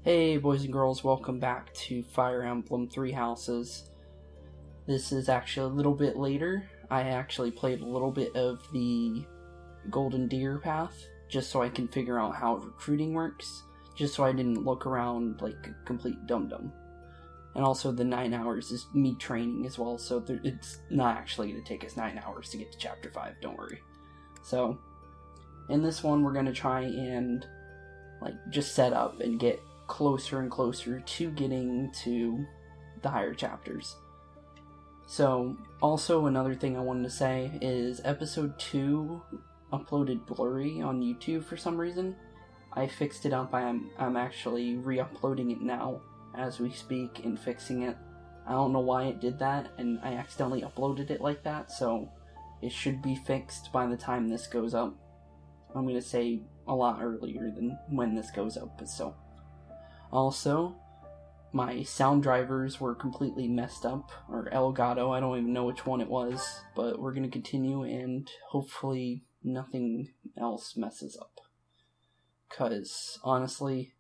Hey boys and girls, welcome back to Fire Emblem 3 Houses. This is actually a little bit later. I actually played a little bit of the Golden Deer path, just so I can figure out how recruiting works, just so I didn't look around like a complete dum-dum. And also the 9 hours is me training as well, so it's not actually going to take us 9 hours to get to Chapter 5, don't worry. So, in this one we're going to try and just set up and get closer and closer to getting to the higher chapters. So, also another thing I wanted to say is episode 2 uploaded blurry on YouTube for some reason. I fixed it up. I'm actually re-uploading it now as we speak and fixing it. I don't know why it did that, and I accidentally uploaded it like that, so it should be fixed by the time this goes up. I'm going to say a lot earlier than when this goes up, but still. Also, my sound drivers were completely messed up, or Elgato, I don't even know which one it was, but we're going to continue and hopefully nothing else messes up. Because, honestly,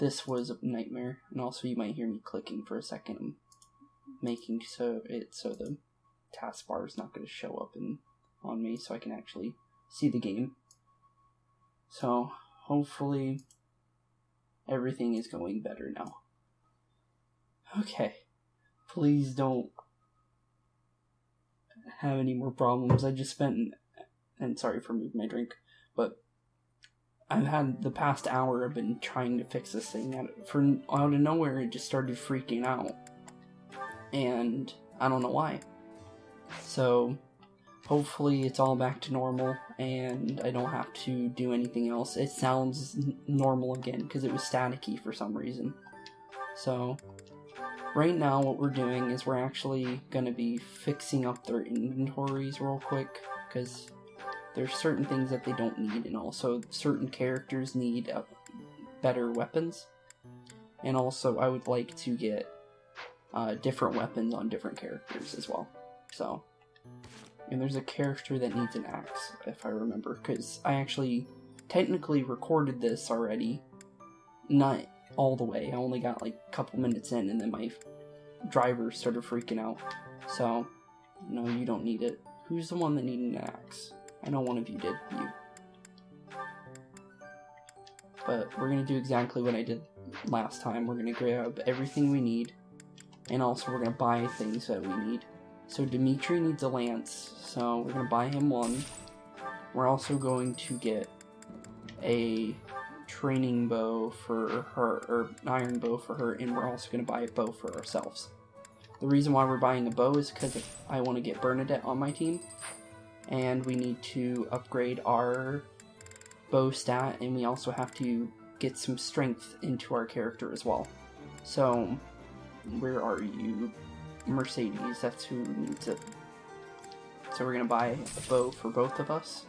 this was a nightmare, and also you might hear me clicking for a second. I'm making so the taskbar is not going to show up on me so I can actually see the game. So, hopefully everything is going better now. Okay. Please don't have any more problems. I just spent, and sorry for moving my drink, but I've had the past hour I've been trying to fix this thing. Out of nowhere it just started freaking out. And I don't know why. So hopefully it's all back to normal and I don't have to do anything else. It sounds normal again because it was staticky for some reason. So right now what we're doing is we're actually going to be fixing up their inventories real quick because there's certain things that they don't need, and also certain characters need better weapons. And also I would like to get different weapons on different characters as well. So, and there's a character that needs an axe, if I remember, because I actually technically recorded this already. Not all the way, I only got like a couple minutes in, and then my driver started freaking out. So, no, you don't need it. Who's the one that needed an axe? I know one of you did, you. But we're going to do exactly what I did last time. We're going to grab everything we need, and also we're going to buy things that we need. So Dimitri needs a lance, so we're going to buy him one. We're also going to get a training bow for her, or iron bow for her, and we're also going to buy a bow for ourselves. The reason why we're buying a bow is because I want to get Bernadette on my team, and we need to upgrade our bow stat, and we also have to get some strength into our character as well. So, where are you? Mercedes, that's who needs it. So we're going to buy a bow for both of us.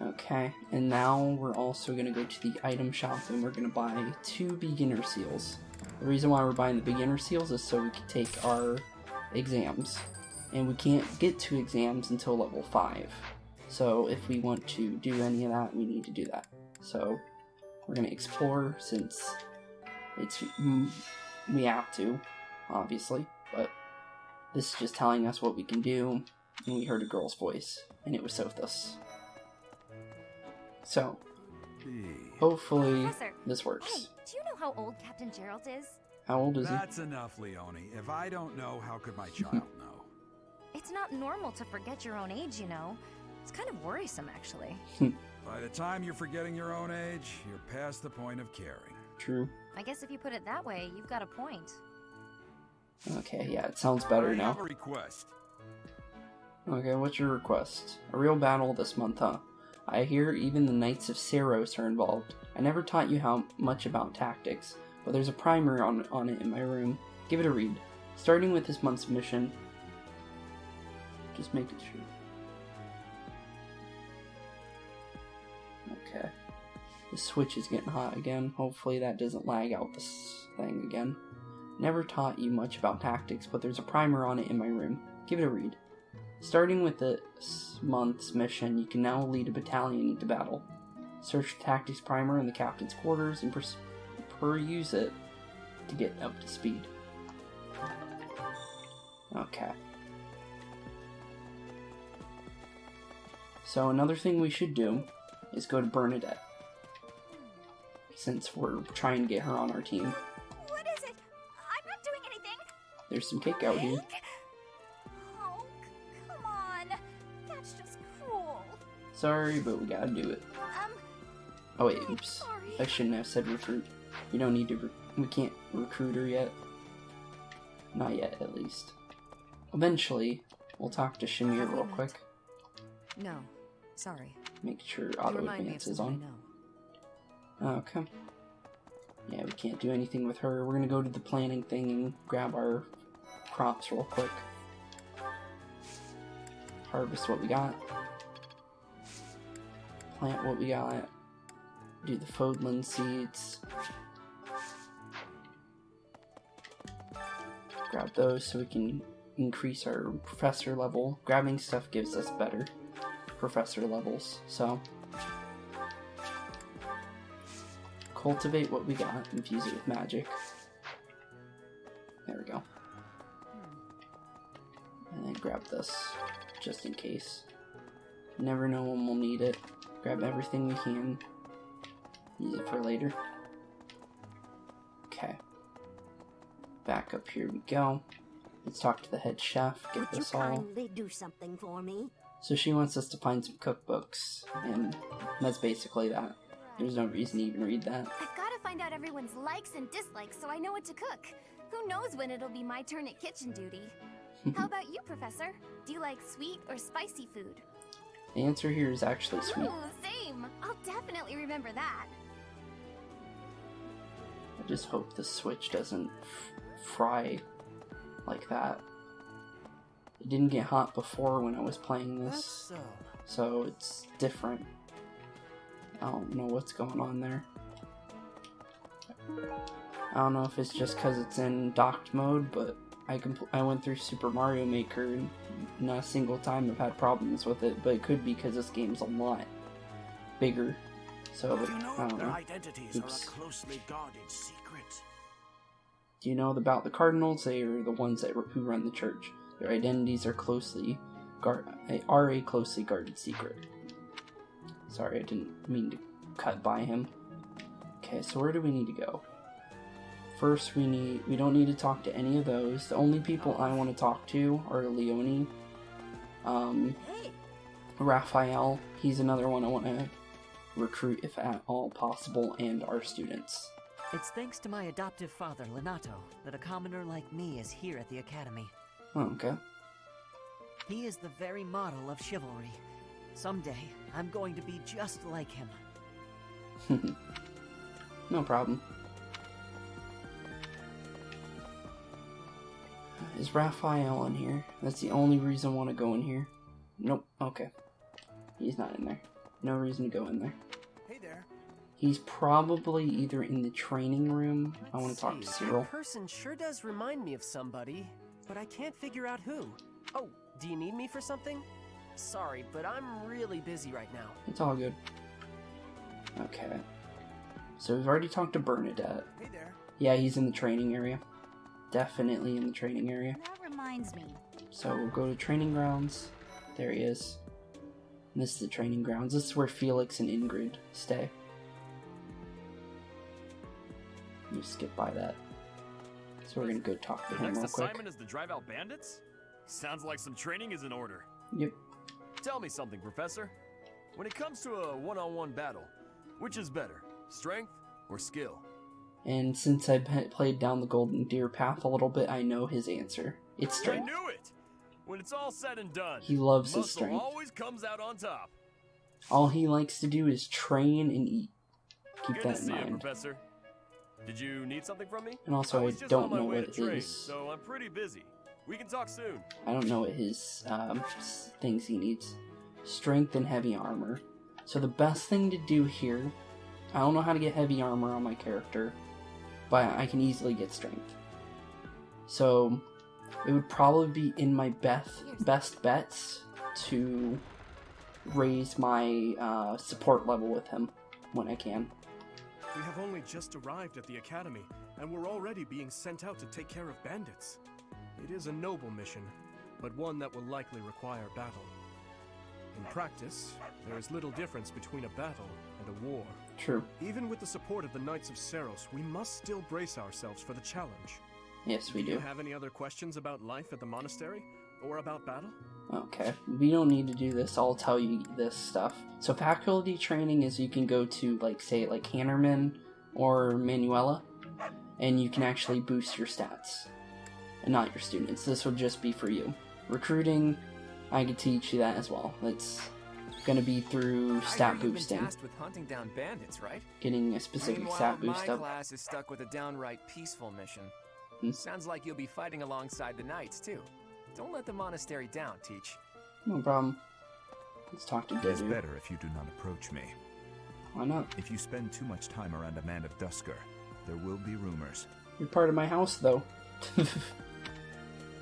Okay, and now we're also going to go to the item shop and we're going to buy 2 beginner seals. The reason why we're buying the beginner seals is so we can take our exams. And we can't get to exams until level 5. So if we want to do any of that, we need to do that. So we're going to explore since we have to, obviously. But this is just telling us what we can do. And we heard a girl's voice, and it was Sothis. So, hopefully Professor, this works. Hey, do you know how old Captain Gerald is? How old is he? That's enough, Leone. If I don't know, how could my child know? It's not normal to forget your own age, you know. It's kind of worrisome, actually. By the time you're forgetting your own age, you're past the point of caring. True. I guess if you put it that way, you've got a point. Okay, yeah, it sounds better I now. have a request. Okay, what's your request? A real battle this month, huh? I hear even the Knights of Seiros are involved. I never taught you how much about tactics, but there's a primer on it in my room. Give it a read. Starting with this month's mission. Just making sure. Okay. The switch is getting hot again. Hopefully that doesn't lag out this thing again. Never taught you much about tactics, but there's a primer on it in my room. Give it a read. Starting with this month's mission, you can now lead a battalion into battle. Search the tactics primer in the captain's quarters and peruse it to get up to speed. Okay. So another thing we should do is go to Bernadette, since we're trying to get her on our team. What is it? I'm not doing anything. There's some cake out here. Oh, come on. That's just cruel. Sorry, but we gotta do it. Oh wait, oops. Sorry. I shouldn't have said recruit. We don't need to, we can't recruit her yet. Not yet, at least. Eventually, we'll talk to Shamir real quick. No, sorry. Make sure auto advance is on. Okay. Yeah, we can't do anything with her. We're gonna go to the planning thing and grab our crops real quick. Harvest what we got. Plant what we got. Do the Fódlan seeds. Grab those so we can increase our professor level. Grabbing stuff gives us better professor levels, so cultivate what we got, infuse it with magic. There we go. And then grab this, just in case. You never know when we'll need it. Grab everything we can. Use it for later. Okay. Back up here we go. Let's talk to the head chef, get this all. Would you kindly do something for me? So she wants us to find some cookbooks, and that's basically that. There's no reason to even read that. I've got to find out everyone's likes and dislikes so I know what to cook. Who knows when it'll be my turn at kitchen duty? How about you, Professor? Do you like sweet or spicy food? The answer here is actually sweet. Ooh, same. I'll definitely remember that. I just hope the switch doesn't fry like that. It didn't get hot before when I was playing this, so it's different. I don't know what's going on there. I don't know if it's just because it's in docked mode, but I went through Super Mario Maker and not a single time I've had problems with it, but it could be because this game's a lot bigger. So, I don't know. Identities are a closely guarded secret. Do you know about the Cardinals? They are the ones who run the church. Their identities are a closely guarded secret. Sorry, I didn't mean to cut by him. Okay, so where do we need to go? First, we don't need to talk to any of those. The only people I want to talk to are Leone, Raphael. He's another one I want to recruit if at all possible, and our students. It's thanks to my adoptive father, Lenato, that a commoner like me is here at the academy. Oh, okay. He is the very model of chivalry. Someday, I'm going to be just like him. No problem. Is Raphael in here? That's the only reason I want to go in here. Nope. Okay. He's not in there. No reason to go in there. Hey there. He's probably either in the training room. I want to talk to Cyril. That person sure does remind me of somebody, but I can't figure out who. Oh, do you need me for something? Sorry, but I'm really busy right now. It's all good. Okay. So we've already talked to Bernadette. Hey there. Yeah, he's in the training area. Definitely in the training area. That reminds me. So we'll go to training grounds. There he is. And this is the training grounds. This is where Felix and Ingrid stay. You skip by that. So we're gonna go talk to him real quick. Next assignment is to drive out bandits? Sounds like some training is in order. Yep. Tell me something, Professor. When it comes to a one-on-one battle, which is better, strength or skill? And since I've played down the Golden Deer path a little bit, I know his answer. It's strength. I knew it! When it's all said and done, he loves his muscle strength. Always comes out on top. All he likes to do is train and eat. Keep Good that to in see mind. you, Professor. Did you need something from me? And also, I don't know what trade, his. So I'm pretty busy. We can talk soon. I don't know what his things he needs. Strength and heavy armor. So the best thing to do here, I don't know how to get heavy armor on my character, but I can easily get strength. So it would probably be in my best bets to raise my support level with him. when I can. We have only just arrived at the academy, and we're already being sent out to take care of bandits. It is a noble mission, but one that will likely require battle. In practice, there is little difference between a battle and a war. True. Even with the support of the Knights of Seiros, we must still brace ourselves for the challenge. Yes, we do. Do you have any other questions about life at the monastery? Or about battle? Okay, we don't need to do this. I'll tell you this stuff. So faculty training is you can go to, like, say, like Hannerman or Manuela, and you can actually boost your stats. And not your students. This will just be for you. Recruiting, I can teach you that as well. It's going to be through stat boosting. You've been tasked with hunting down bandits, right? Getting a specific Meanwhile, stat boost my up. class is stuck with a downright peaceful mission. Sounds like you'll be fighting alongside the knights, too. Don't let the monastery down, Teach. No problem. Let's talk to Dedu. It's better if you do not approach me. Why not? If you spend too much time around a man of Dusker, there will be rumors. You're part of my house, though.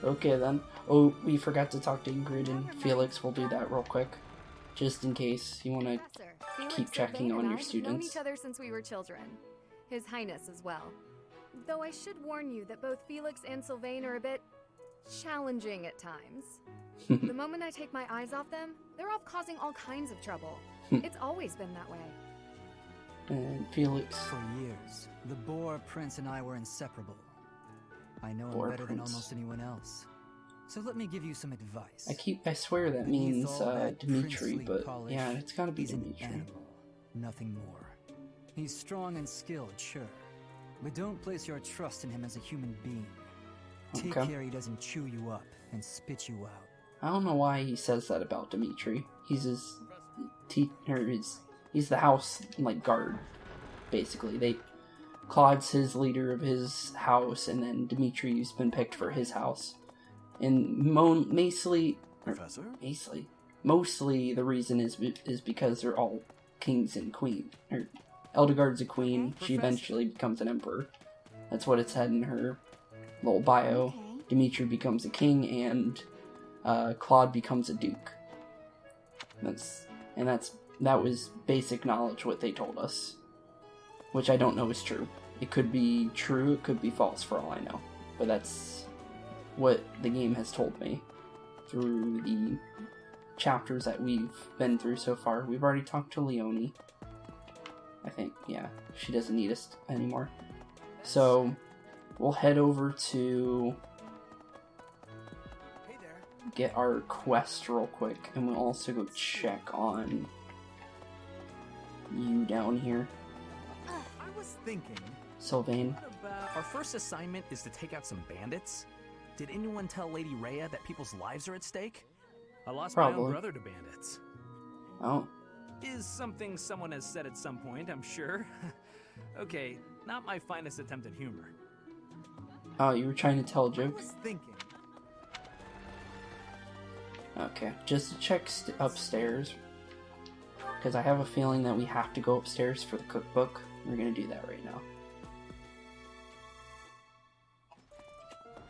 Okay, then. Oh, we forgot to talk to Ingrid and Felix. We'll do that real quick. Just in case you want to keep checking on your students. We've known each other since we were children. His Highness as well. Though I should warn you that both Felix and Sylvain are a bit challenging at times. The moment I take my eyes off them, they're off causing all kinds of trouble. It's always been that way. And Felix. For years, the Boar Prince and I were inseparable. I know him better than almost anyone else. So let me give you some advice. I swear that means Dimitri, but yeah, it's gotta be Dimitri. An animal, nothing more. He's strong and skilled, sure. But don't place your trust in him as a human being. Take care he doesn't chew you up and spit you out. I don't know why he says that about Dimitri. He's he's the house, like, guard, basically. Claude's his leader of his house, and then Dimitri's been picked for his house. And mostly the reason is because they're all kings and queen. Eldegard's a queen. She eventually becomes an emperor. That's what it said in her little bio. Dimitri becomes a king, and Claude becomes a duke. That was basic knowledge what they told us, which I don't know is true. It could be true, it could be false for all I know, but that's what the game has told me through the chapters that we've been through so far. We've already talked to Leonie. I think, yeah, she doesn't need us anymore. So we'll head over to get our quest real quick, and we'll also go check on you down here. I was thinking, Sylvain. our first assignment is to take out some bandits. Did anyone tell Lady Rhea that people's lives are at stake? I lost my own brother to bandits. Oh. Is something someone has said at some point, I'm sure. Okay, not my finest attempt at humor. Oh, you were trying to tell a joke? I was thinking. Okay, just to check upstairs, because I have a feeling that we have to go upstairs for the cookbook. We're going to do that right now.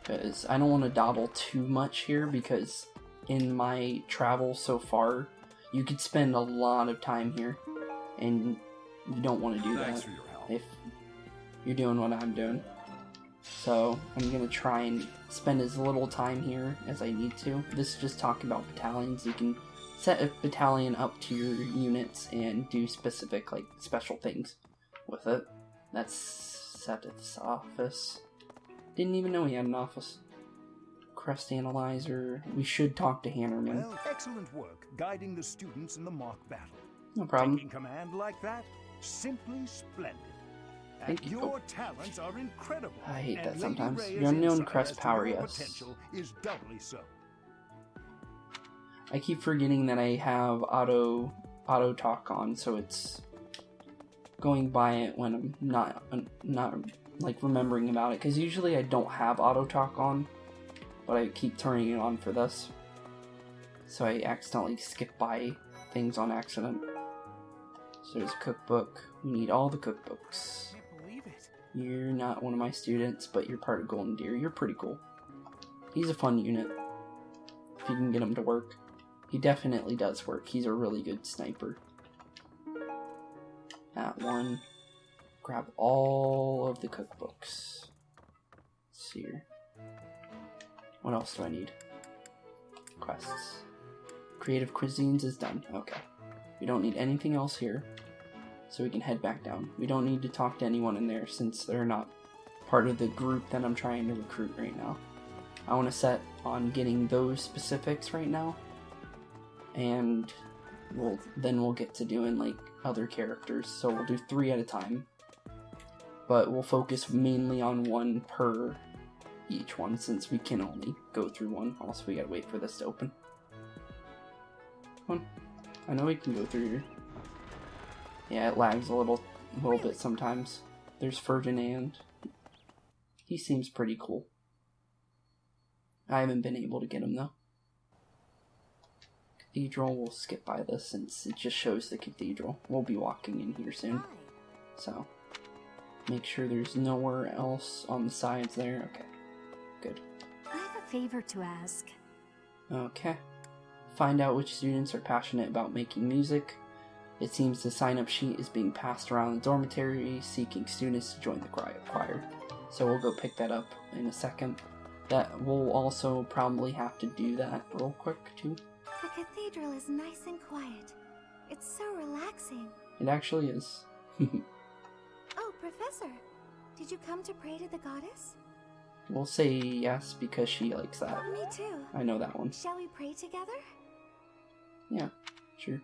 Because I don't want to dawdle too much here, because in my travel so far, you could spend a lot of time here, and you don't want to do that if you're doing what I'm doing. So I'm going to try and spend as little time here as I need to. This is just talking about battalions. You can set a battalion up to your units and do specific, like, special things with it. That's Seth's office. Didn't even know he had an office. Crest Analyzer. We should talk to Hannerman. Well, excellent work guiding the students in the mock battle. No problem. Taking command like that, simply splendid. Thank you. Your talents are incredible. I hate that and sometimes. Lady Rhea's Your unknown insight crest as to power, your yes. potential is doubly so. I keep forgetting that I have auto talk on, so it's going by it when I'm not like remembering about it. Because usually I don't have auto talk on, but I keep turning it on for this, so I accidentally skip by things on accident. So there's a cookbook. We need all the cookbooks. I can't believe it. You're not one of my students, but you're part of Golden Deer. You're pretty cool. He's a fun unit. If you can get him to work. He definitely does work. He's a really good sniper. That one. Grab all of the cookbooks. Let's see here. What else do I need? Quests. Creative cuisines is done. Okay. We don't need anything else here. So we can head back down. We don't need to talk to anyone in there since they're not part of the group that I'm trying to recruit right now. I want to set on getting those specifics right now. And we'll get to doing like other characters. So we'll do 3 at a time. But we'll focus mainly on 1 per each one since we can only go through 1. Also, we gotta wait for this to open. Come on. I know we can go through here. Yeah, it lags a little bit sometimes. There's Ferdinand. He seems pretty cool. I haven't been able to get him though. Cathedral, we'll skip by this since it just shows the cathedral. We'll be walking in here soon. So, make sure there's nowhere else on the sides there. Okay, good. I have a favor to ask. Okay. Find out which students are passionate about making music. It seems the sign-up sheet is being passed around the dormitory, seeking students to join the choir. So we'll go pick that up in a second. That we'll also probably have to do that real quick too. The cathedral is nice and quiet. It's so relaxing. It actually is. Oh, Professor, did you come to pray to the goddess? We'll say yes because she likes that. Me too. I know that one. Shall we pray together? Yeah, sure.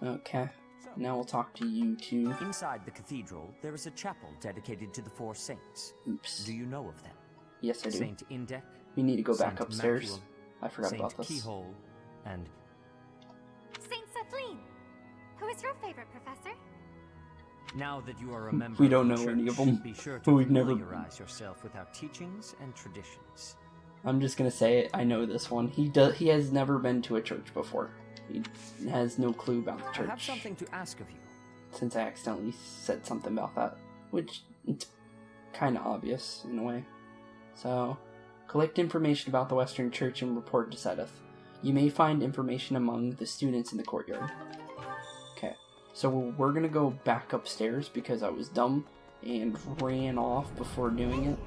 Okay, now we'll talk to you two. Inside the cathedral, there is a chapel dedicated to the 4 saints. Oops. Do you know of them? Yes, I do. Saint Indec. We need to go back Saint upstairs. Macuil, I forgot Saint about this. Keyhole, and Saint Sapline. Who is your favorite, Professor? now that you are a member We don't of the know any church, of them. be sure But to we've never. familiarize yourself with our teachings and traditions. I'm just gonna say it. I know this one. He has never been to a church before. He has no clue about the church. I have something to ask of you. Since I accidentally said something about that, which it's kind of obvious in a way. So, collect information about the Western Church and report to Sedith. You may find information among the students in the courtyard. Okay, so we're gonna go back upstairs because I was dumb and ran off before doing it.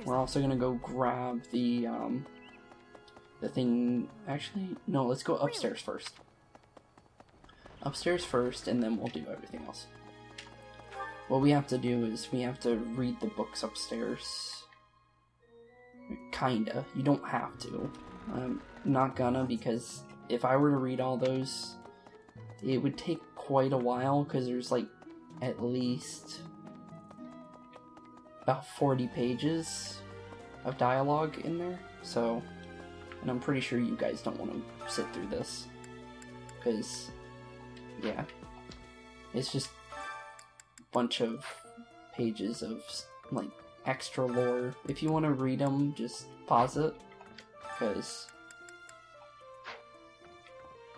We're also gonna go grab the thing. Actually, no, let's go upstairs first. Upstairs first, and then we'll do everything else. What we have to do is we have to read the books upstairs. Kinda. You don't have to. I'm not gonna, because if I were to read all those, it would take quite a while, because there's like at least about 40 pages of dialogue in there. So, and I'm pretty sure you guys don't want to sit through this, because yeah, it's just a bunch of pages of like extra lore. If you want to read them, just pause it, because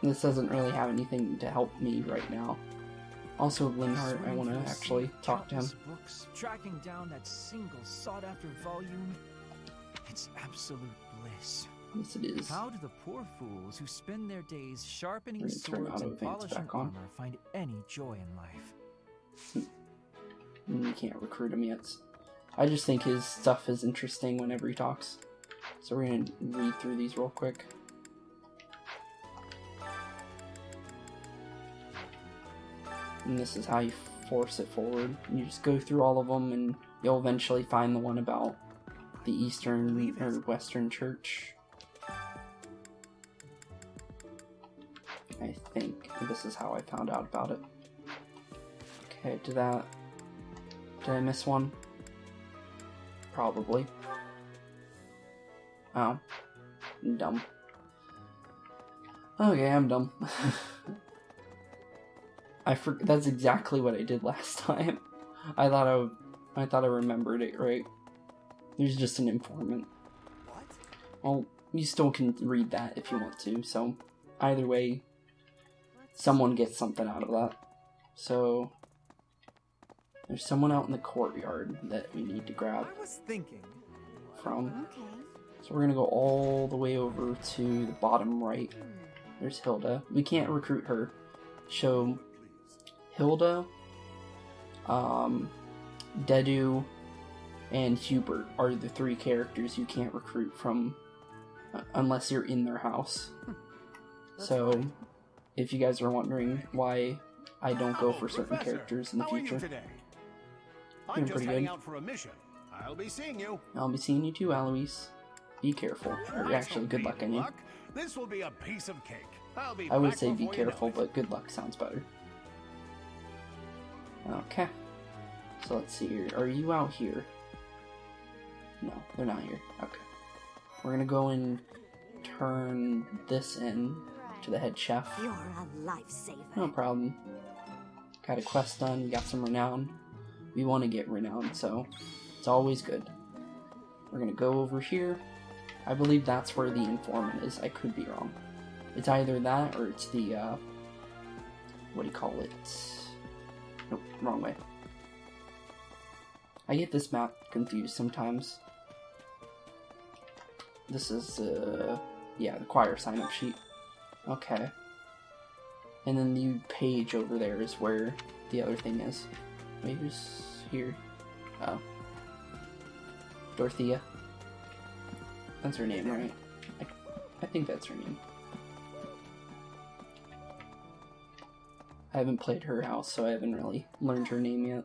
this doesn't really have anything to help me right now. Also, Linhart, I want to actually talk to him. Books, tracking down that single sought-after volume, it's absolute bliss. Yes, it is. How do the poor fools who spend their days sharpening Turn swords and auto-advance polishing back on. armor find any joy in life? You can't recruit him yet. I just think his stuff is interesting whenever he talks. So we're gonna read through these real quick. And this is how you force it forward. You just go through all of them, and you'll eventually find the one about the Eastern or Western Church. I think this is how I found out about it. Okay, did I miss one? Probably. Oh. I'm dumb. Okay, I'm dumb. That's exactly what I did last time. I thought I remembered it right. There's just an informant. What? Well, you still can read that if you want to, so either way, someone gets something out of that. So, there's someone out in the courtyard that we need to grab from. Okay. So we're gonna go all the way over to the bottom right. There's Hilda. We can't recruit her. So Hilda, Dedu, and Hubert are the 3 characters you can't recruit from unless you're in their house. So, if you guys are wondering why I don't go for certain characters in the future. I'm just heading out for a mission. I'll be seeing you. I'll be seeing you too, Alois. Be careful. Or actually, good luck on you. This will be a piece of cake. I would say be careful, but good luck sounds better. Okay. So let's see here. Are you out here? No, they're not here. Okay. We're gonna go and turn this in to the head chef. You're a lifesaver. No problem. Got a quest done, got some renown. We want to get renown, so it's always good. We're gonna go over here. I believe that's where the informant is. I could be wrong. It's either that or it's the, what do you call it? Nope, wrong way. I get this map confused sometimes. This is, yeah, the choir sign-up sheet. Okay. And then the page over there is where the other thing is. Maybe it's here. Oh. Dorothea. That's her name, right? I think that's her name. I haven't played her house, so I haven't really learned her name yet.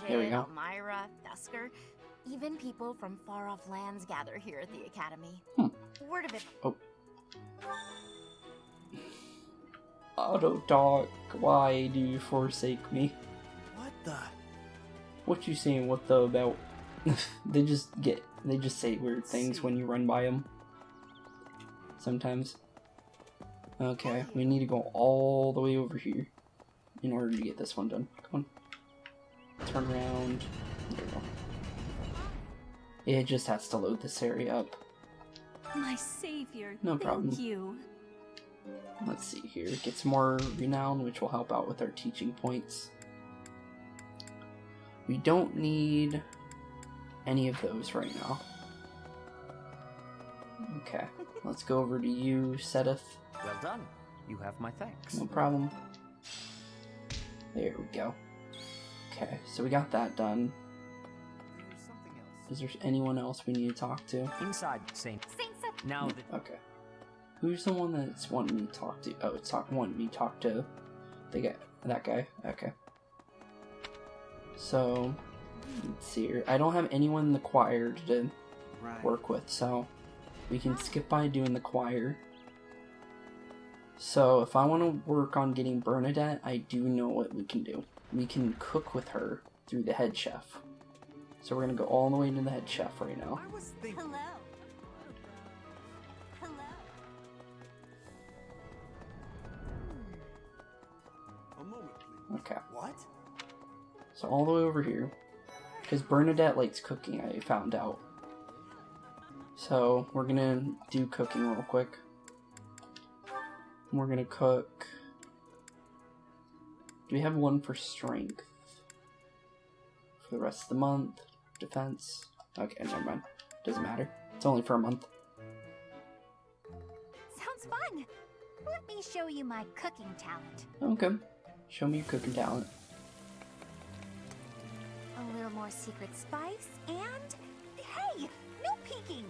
There we go. Elmira, Thusker, even people from far-off lands gather here at the academy. Word of it. Oh. Autodoc, why do you forsake me? What the? What you saying? What the about? They just say weird things when you run by them. Sometimes. Okay, we need to go all the way over here in order to get this one done. Come on. Turn around. There we go. It just has to load this area up. My savior. No problem. Thank you. Let's see here. Get some more renown, which will help out with our teaching points. We don't need any of those right now. Okay, let's go over to you, Sedith. Well done. You have my thanks. No problem. There we go. Okay, so we got that done. Is there anyone else we need to talk to? Inside, Saint. Now that... Okay. Who's the one that's wanting me to talk to? Oh, it's wanting me to talk to the guy. That guy. Okay. So, let's see here. I don't have anyone in the choir to work with, so we can skip by doing the choir. So, if I want to work on getting Bernadette, I do know what we can do. We can cook with her through the head chef. So we're going to go all the way to the head chef right now. Hello. A moment, please. Okay. What? So all the way over here. Because Bernadette likes cooking, I found out. So we're going to do cooking real quick. We're going to cook... Do we have one for strength? For the rest of the month? Defense? Okay, never mind. Doesn't matter. It's only for a month. Sounds fun. Let me show you my cooking talent. Okay. Show me your cooking talent. A little more secret spice, and... Hey! No peeking!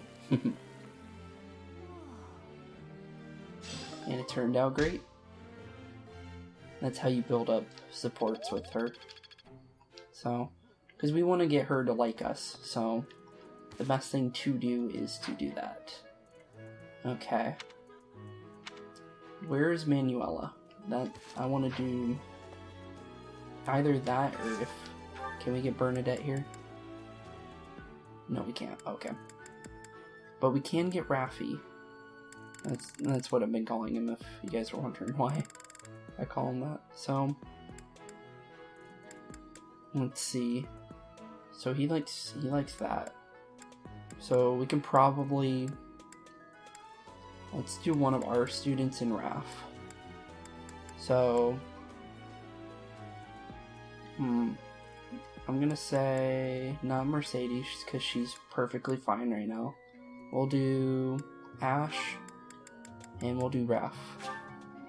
And it turned out great. That's how you build up supports with her. So, because we want to get her to like us, so the best thing to do is to do that. Okay. Where is Manuela? That, I want to do either that or if... Can we get Bernadette here? No, we can't. Okay. But we can get Raffi. That's what I've been calling him, if you guys are wondering why I call him that. So, let's see. So he likes that. So we can probably... Let's do one of our students in RAF. So... I'm gonna say not Mercedes, because she's perfectly fine right now. We'll do Ash, and we'll do Raph,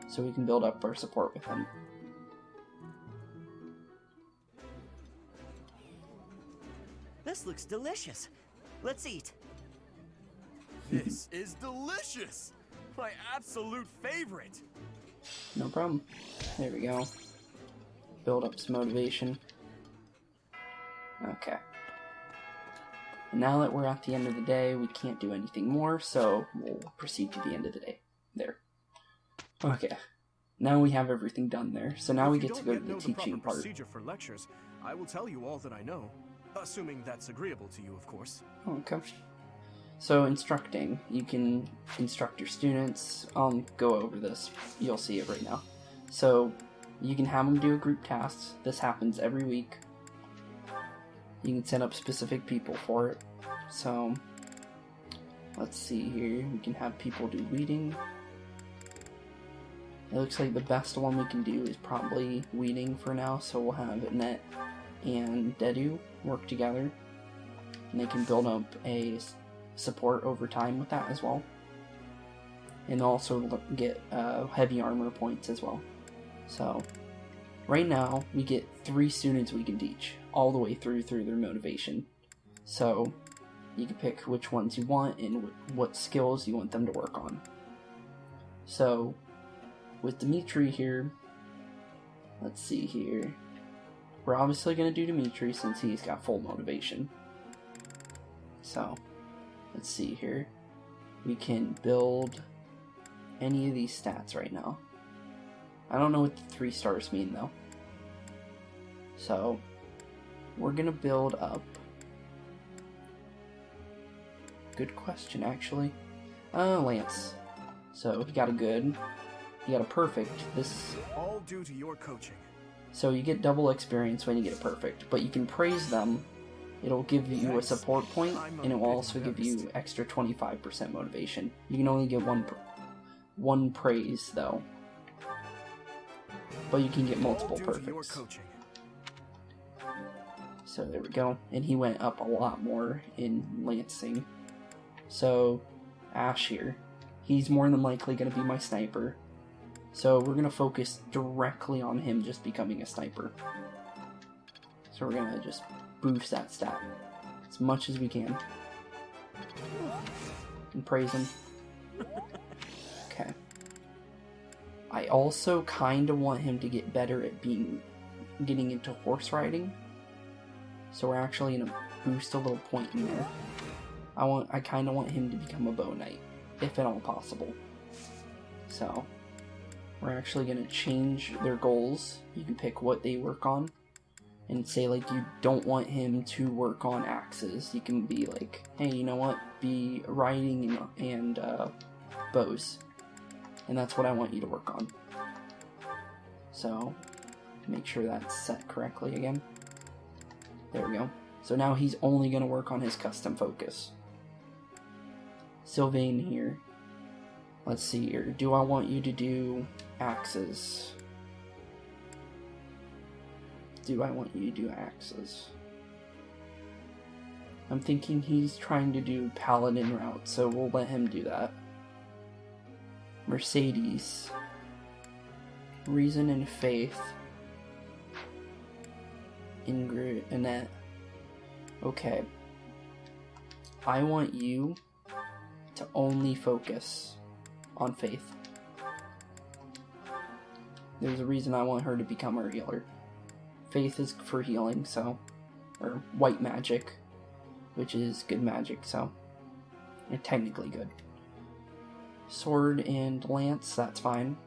so we can build up our support with him. This looks delicious. Let's eat. This is delicious! My absolute favorite! No problem. There we go. Build up some motivation. Okay. And now that we're at the end of the day, we can't do anything more, so we'll proceed to the end of the day. There. Okay. Now we have everything done there, so now we get to go to the teaching part. Procedure for lectures, I will tell you all that I know, assuming that's agreeable to you, of course. Okay. So instructing, you can instruct your students. I'll go over this. You'll see it right now. So you can have them do a group task. This happens every week. You can set up specific people for it. So let's see here. We can have people do weeding. It looks like the best one we can do is probably weeding for now. So we'll have Net and Dedu work together. And they can build up a support over time with that as well, and also get heavy armor points as well. So right now we get 3 students we can teach all the way through their motivation, so you can pick which ones you want and what skills you want them to work on. So with Dimitri here, let's see here, we're obviously going to do Dimitri since he's got full motivation. So let's see here. We can build any of these stats right now. I don't know what the 3 stars mean though. So we're gonna build up. Good question actually. Lance. So he got a good. He got a perfect. This all due to your coaching. So you get double experience when you get a perfect, but you can praise them. It'll give you a support point, and it will also give you extra 25% motivation. You can only get one praise, though. But you can get multiple perfects. So there we go. And he went up a lot more in Lancing. So, Ash here. He's more than likely going to be my sniper. So we're going to focus directly on him just becoming a sniper. So we're going to just boost that stat as much as we can. And praise him. Okay. I also kind of want him to get better at getting into horse riding. So we're actually going to boost a little point in there. I kind of want him to become a bow knight, if at all possible. So we're actually going to change their goals. You can pick what they work on. And say, like, you don't want him to work on axes. You can be like, hey, you know what? Be riding and bows. And that's what I want you to work on. So, make sure that's set correctly again. There we go. So now he's only going to work on his custom focus. Sylvain here. Let's see here. Do I want you to do axes? Do I want you to do axes? I'm thinking he's trying to do paladin route, so we'll let him do that. Mercedes. Reason and faith. Ingrid, Annette. Okay. I want you to only focus on faith. There's a reason I want her to become our healer. Faith is for healing, so, or white magic, which is good magic, so, and technically good. Sword and lance, that's fine.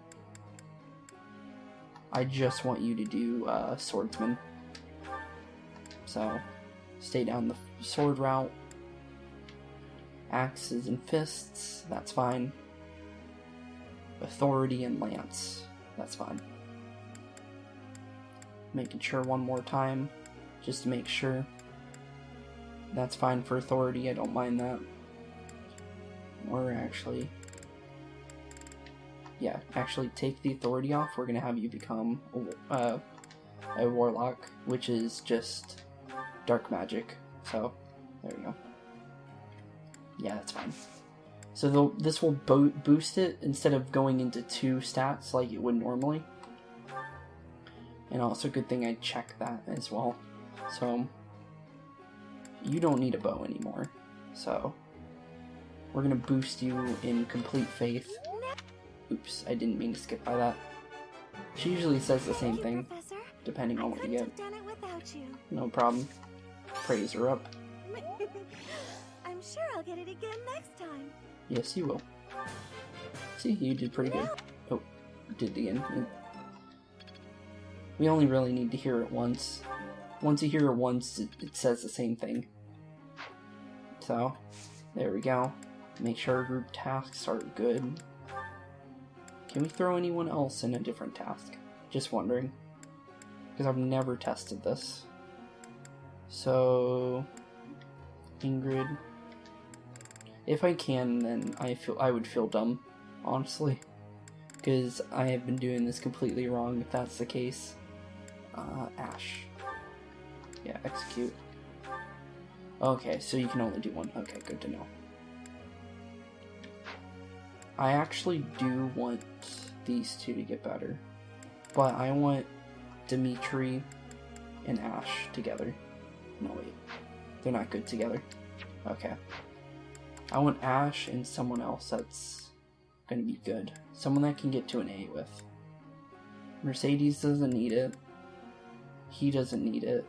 I just want you to do swordsman. So, stay down the sword route. Axes and fists, that's fine. Authority and lance, that's fine. Making sure one more time, just to make sure. That's fine for authority, I don't mind that. Or actually, yeah, actually take the authority off. We're gonna have you become a warlock, which is just dark magic. So, there we go. Yeah, that's fine. So this will boost it instead of going into 2 stats like it would normally. And also, good thing I checked that as well. So, you don't need a bow anymore. So, we're gonna boost you in complete faith. Oops, I didn't mean to skip by that. She usually says the same thing, depending on what you get. No problem. Praise her up. I'm sure I'll get it again next time. Yes, you will. See, you did pretty good. Oh, did it again. We only really need to hear it once. Once you hear it once, it says the same thing. So, there we go. Make sure our group tasks are good. Can we throw anyone else in a different task? Just wondering. Because I've never tested this. So, Ingrid. If I can, then I would feel dumb, honestly. Because I have been doing this completely wrong if that's the case. Ash. Yeah, execute. Okay, so you can only do one. Okay, good to know. I actually do want these two to get better. But I want Dimitri and Ash together. No, wait. They're not good together. Okay. I want Ash and someone else that's gonna be good. Someone that can get to an A with. Mercedes doesn't need it. He doesn't need it.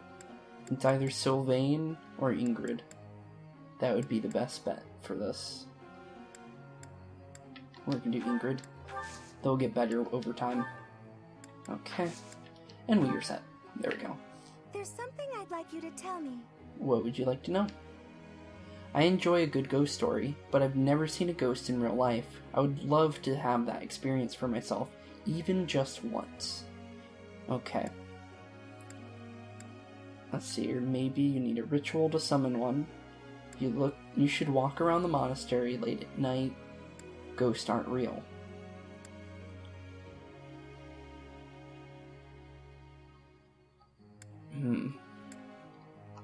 It's either Sylvain or Ingrid. That would be the best bet for this. We're gonna do Ingrid. They'll get better over time. Okay. And we are set. There we go. There's something I'd like you to tell me. What would you like to know? I enjoy a good ghost story, but I've never seen a ghost in real life. I would love to have that experience for myself, even just once. Okay. Let's see here. Maybe you need a ritual to summon one. You should walk around the monastery late at night. Ghosts aren't real.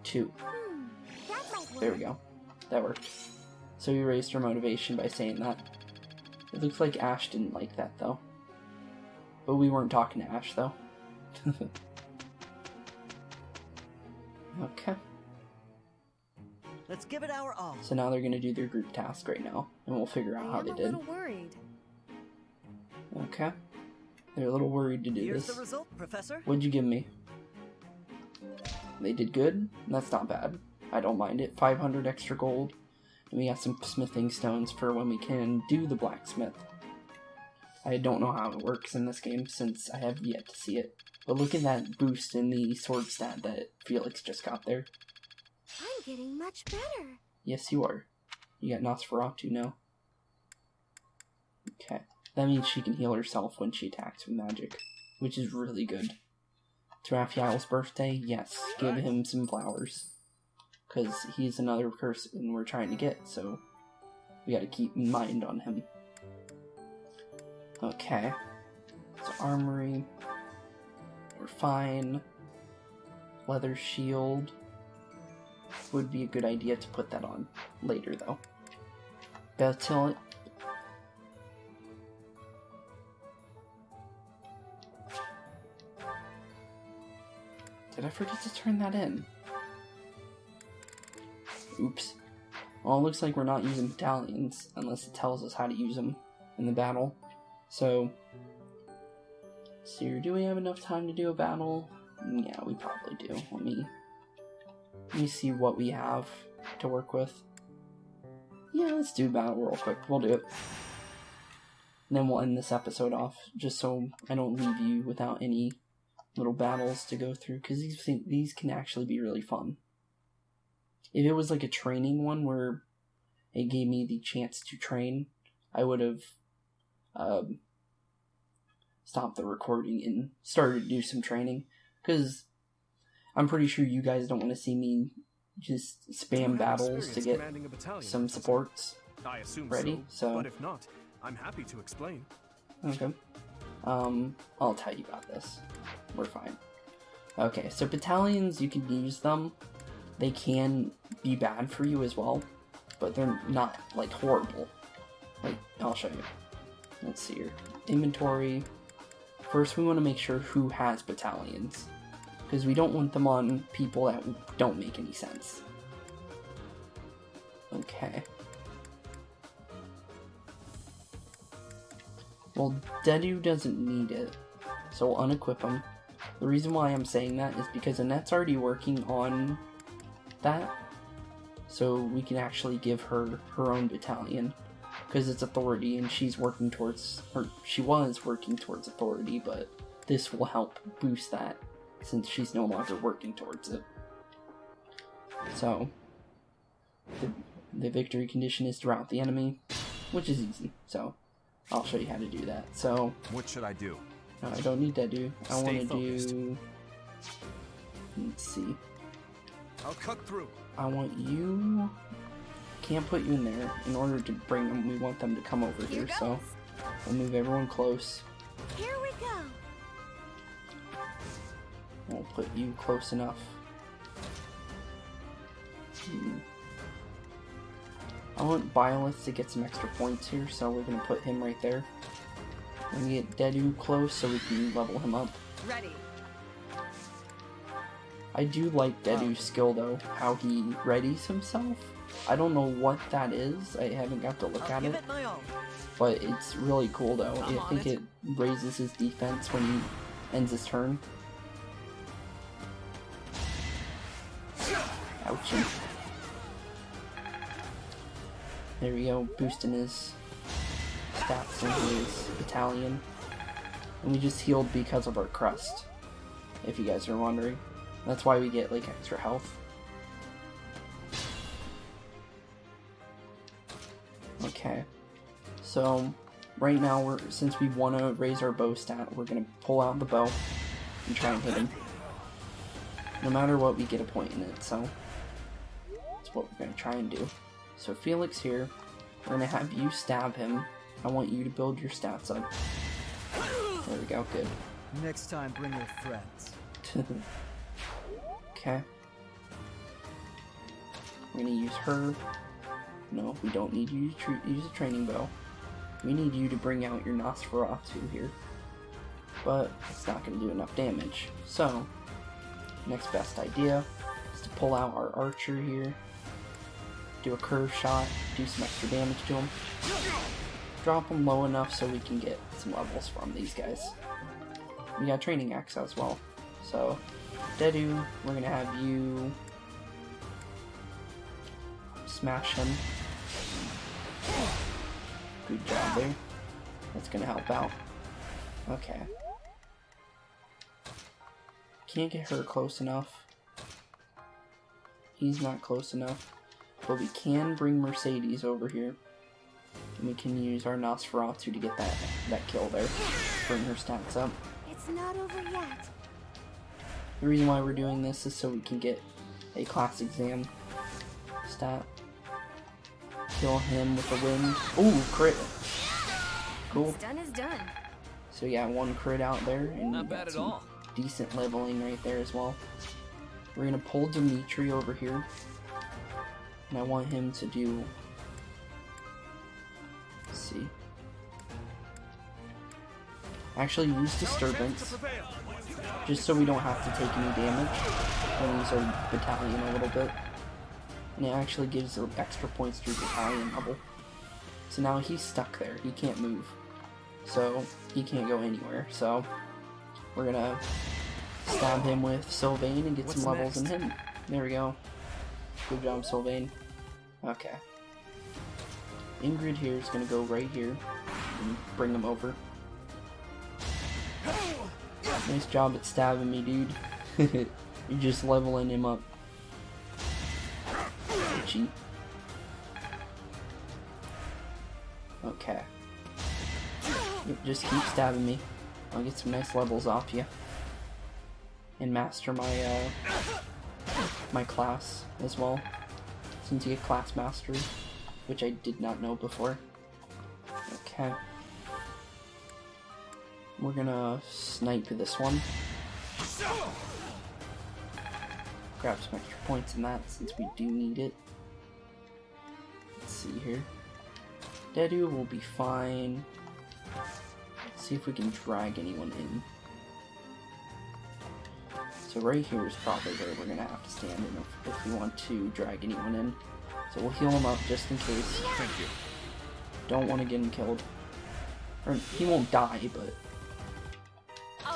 Two. There we go. That worked. So you raised her motivation by saying that. It looks like Ash didn't like that, though. But we weren't talking to Ash, though. Okay. Let's give it our all. So now they're gonna do their group task right now, and we'll figure out how they did. I'm a little worried. Okay. They're a little worried to do Here's this. the result, Professor. What'd you give me? They did good? That's not bad. I don't mind it. 500 extra gold. And we got some smithing stones for when we can do the blacksmith. I don't know how it works in this game since I have yet to see it. But look at that boost in the sword stat that Felix just got there. I'm getting much better. Yes, you are. You got Nosferatu now. Okay. That means she can heal herself when she attacks with magic, which is really good. It's Raphael's birthday. Yes, give him some flowers. Because he's another person we're trying to get, so we gotta keep in mind on him. Okay. So armory. We're fine. Leather shield. Would be a good idea to put that on later, though. Battalion. Did I forget to turn that in? Oops. Well, it looks like we're not using battalions unless it tells us how to use them in the battle. So, do we have enough time to do a battle? Yeah, we probably do. Let me see what we have to work with. Yeah, let's do battle real quick. We'll do it. And then we'll end this episode off, just so I don't leave you without any little battles to go through, because these can actually be really fun. If it was like a training one where it gave me the chance to train, I would have stopped the recording and started to do some training, because I'm pretty sure you guys don't want to see me just spam battles to get some supports ready. So, but if not, I'm happy to explain. Okay. I'll tell you about this. We're fine. Okay, so battalions, you can use them. They can be bad for you as well, but they're not, like, horrible. Like, I'll show you. Let's see here. Inventory. First, we want to make sure who has battalions, because we don't want them on people that don't make any sense. Okay. Well, Dedu doesn't need it, so we'll unequip him. The reason why I'm saying that is because Annette's already working on that, so we can actually give her her own battalion, because it's authority and she's working towards, or she was working towards authority, but this will help boost that since she's no longer working towards it. So, the victory condition is to rout the enemy, which is easy, so I'll show you how to do that. So, what should I do? No, I don't need that, dude. I want to do... Let's see. I'll cut through. I want you... Can't put you in there. In order to bring them, we want them to come over here, so we'll move everyone close. Here we go. We'll put you close enough. I want Byleth to get some extra points here, so we're going to put him right there. We're going to get Dedu close so we can level him up. Ready. I do like Dedu's skill though, how he readies himself. I don't know what that is, I haven't got to look at it, but it's really cool though. I think it raises his defense when he ends his turn. Ouchie. There we go, boosting his stats in his battalion. And we just healed because of our crust, if you guys are wondering. That's why we get like extra health. Okay, so right now since we want to raise our bow stat, we're gonna pull out the bow and try and hit him. No matter what, we get a point in it, so that's what we're gonna try and do. So Felix here, we're gonna have you stab him. I want you to build your stats up. There we go, good. Next time, bring your friends. Okay. We're gonna use her. No, we don't need you to use a training bow. We need you to bring out your Nosferatu here. But it's not gonna do enough damage. So, next best idea is to pull out our archer here. Do a curve shot, do some extra damage to him. Drop him low enough so we can get some levels from these guys. We got training axe as well. So, Dedu, we're gonna have you smash him. Good job there. That's gonna help out. Okay. Can't get her close enough. He's not close enough. But we can bring Mercedes over here. And we can use our Nosferatu to get that kill there. Bring her stats up. It's not over yet. The reason why we're doing this is so we can get a class exam stat. Kill him with a wind. Ooh, crit. Cool. What's done is done. So yeah, one crit out there, and not bad at all. Decent leveling right there as well. We're gonna pull Dimitri over here, and I want him to do. Let's see. Actually, use disturbance, just so we don't have to take any damage. We'll use our battalion a little bit. And it actually gives extra points to your battalion level. So now he's stuck there. He can't move. So he can't go anywhere. So we're gonna stab him with Sylvain and get some levels in him. There we go. Good job, Sylvain. Okay. Ingrid here is gonna go right here and bring him over. Nice job at stabbing me, dude. You're just leveling him up. Cheat. Okay. Yep, just keep stabbing me. I'll get some nice levels off you. And master my my class as well. Since you get class mastery, which I did not know before. Okay. We're gonna snipe this one. Grab some extra points in that since we do need it. Let's see here. Dedu will be fine. Let's see if we can drag anyone in. So right here is probably where we're gonna have to stand in if we want to drag anyone in. So we'll heal him up just in case. Thank you. Don't want to get him killed. Or he won't die, but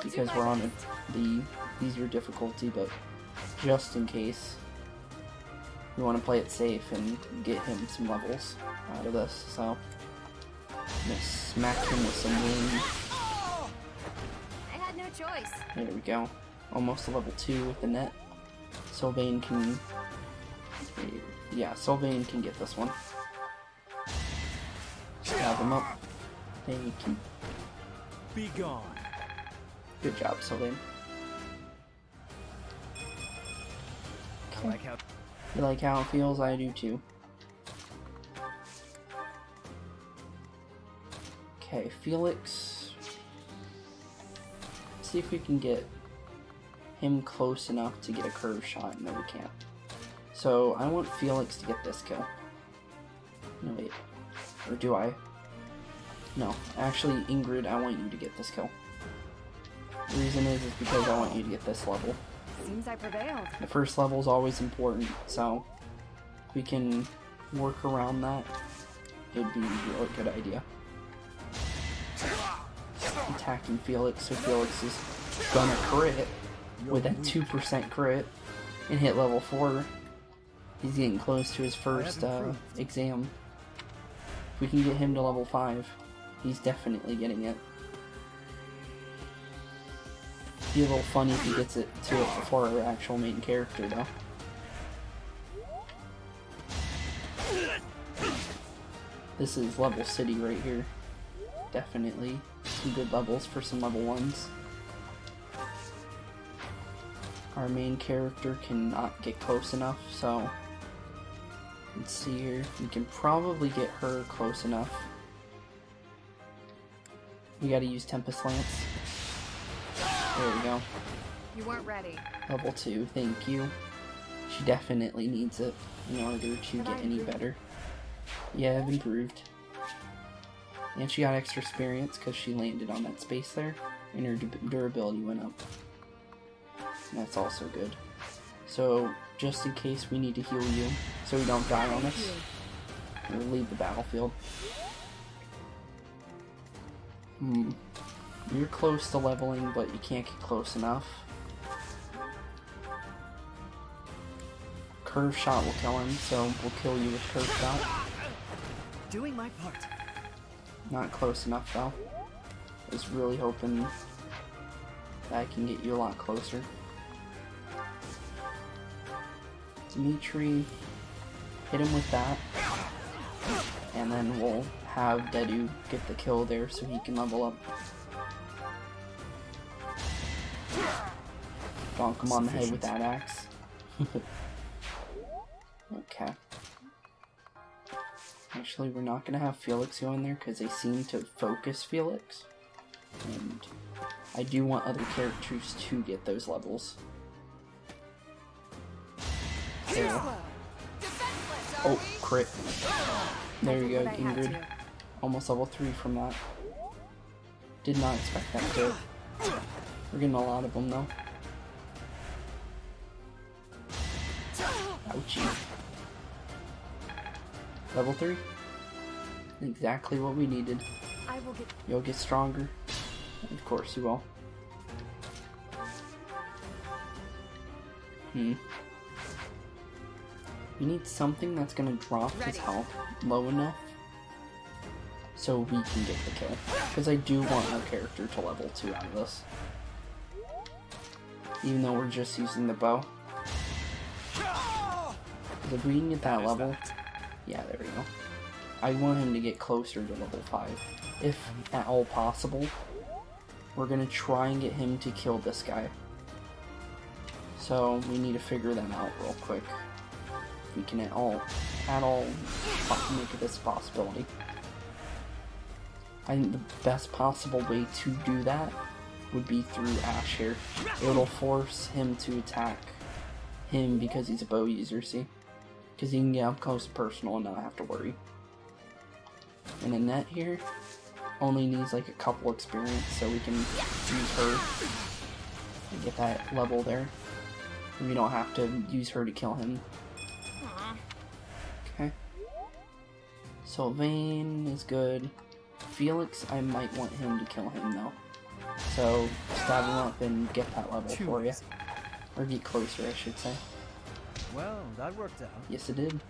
because we're on the easier difficulty, but just in case, we want to play it safe and get him some levels out of this. So I'm gonna smack him with some wind. I had no choice. There we go. Almost a level 2 with the net. Sylvain can... Yeah, Sylvain can get this one. Stab him up. Thank you. Be gone. Good job, Sylvain. I like how... You like how it feels? I do too. Okay, Felix. Let's see if we can get him close enough to get a curve shot. No, we can't. So, I want Felix to get this kill. No, wait. Or do I? No. Actually, Ingrid, I want you to get this kill. The reason is because I want you to get this level. Seems I prevailed. The first level is always important, so if we can work around that, it'd be a really good idea. Attacking Felix, so Felix is gonna crit with a 2% crit and hit level 4. He's getting close to his first exam. If we can get him to level 5, he's definitely getting it. Be a little funny if he gets it to it before our actual main character, though. This is level city right here. Definitely some good levels for some level 1s. Our main character cannot get close enough, so let's see here. We can probably get her close enough. We gotta use Tempest Lance. There we go. You weren't ready. Level 2, thank you. She definitely needs it in order to get any better. Yeah, I've improved. And she got extra experience because she landed on that space there, and her durability went up. And that's also good. So, just in case we need to heal you, so we don't die on us, or leave the battlefield. You're close to leveling, but you can't get close enough. Curve shot will kill him, so we'll kill you with curve shot. Doing my part. Not close enough though. I was really hoping that I can get you a lot closer. Dimitri, hit him with that, and then we'll have Dedu get the kill there so he can level up. Bonk him on the head with that axe. Okay. Actually, we're not going to have Felix go in there because they seem to focus Felix. And I do want other characters to get those levels. So, oh, crit. There you go, Ingrid. Almost level 3 from that. Did not expect that crit. We're getting a lot of them though. Ouchie. Level 3? Exactly what we needed. You'll get stronger. Of course you will. We need something that's gonna drop his health low enough so we can get the kill. Because I do want our character to level 2 out of this. Even though we're just using the bow. If we can get that level, yeah, there we go. I want him to get closer to level 5. If at all possible, we're gonna try and get him to kill this guy. So we need to figure that out real quick. If we can at all make this a possibility. I think the best possible way to do that would be through Ash here. It'll force him to attack him because he's a bow user, see? Because he can get up close and personal and not have to worry. And Annette here only needs like a couple experience, so we can use her and get that level there. And we don't have to use her to kill him. Okay. Sylvain is good. Felix, I might want him to kill him though. So, stab him up and get that level for you. Or get closer, I should say. Well, that worked out. Yes, it did.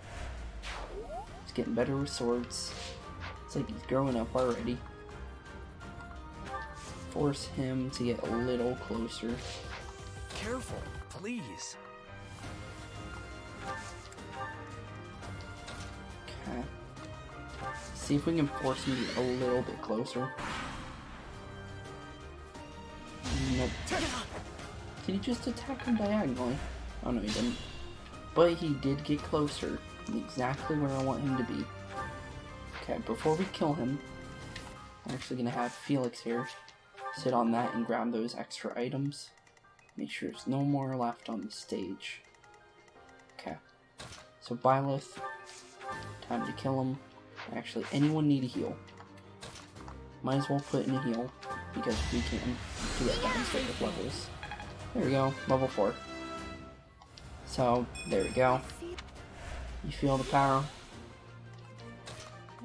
He's getting better with swords. It's like he's growing up already. Force him to get a little closer. Careful, please. Okay. See if we can force him to get a little bit closer. Nope. Did he just attack him diagonally? Oh no, he didn't. But he did get closer. Exactly where I want him to be. Okay, before we kill him, I'm actually going to have Felix here sit on that and grab those extra items. Make sure there's no more left on the stage. Okay. So Byleth, time to kill him. Actually, anyone need a heal? Might as well put in a heal, because we can do it down with levels. There we go, level 4. So, there we go. You feel the power?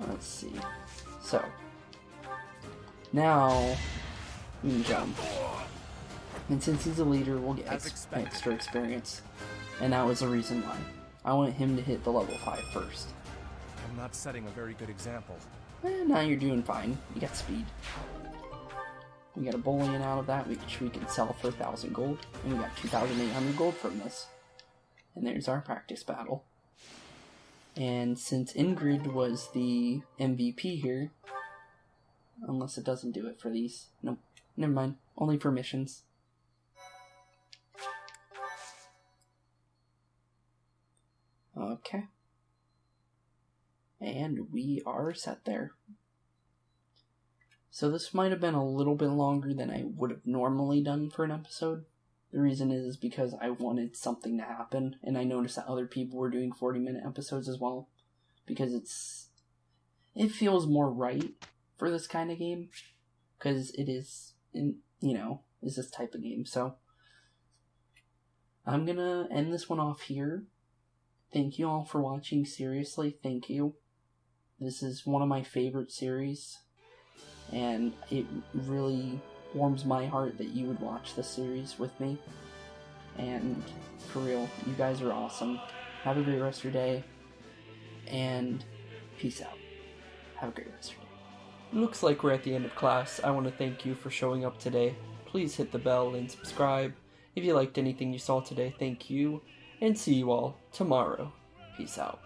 Let's see. So, now we can jump. And since he's a leader, we'll get extra experience. And that was the reason why. I want him to hit the level 5 first. I'm not setting a very good example. Now you're doing fine. You got speed. We got a bullion out of that, which we can sell for 1,000 gold. And we got 2,800 gold from this. And there's our practice battle. And since Ingrid was the MVP here, unless it doesn't do it for these. Nope. Never mind. Only for missions. Okay. And we are set there. So this might have been a little bit longer than I would have normally done for an episode. The reason is because I wanted something to happen, and I noticed that other people were doing 40-minute episodes as well, because it feels more right for this kind of game, because it is, is this type of game. So I'm gonna end this one off here. Thank you all for watching. Seriously, thank you. This is one of my favorite series, and it really warms my heart that you would watch this series with me. And for real, you guys are awesome. Have a great rest of your day, and peace out. Have a great rest of your day. Looks like we're at the end of class. I want to thank you for showing up today. Please hit the bell and subscribe. If you liked anything you saw today, thank you, and see you all tomorrow. Peace out.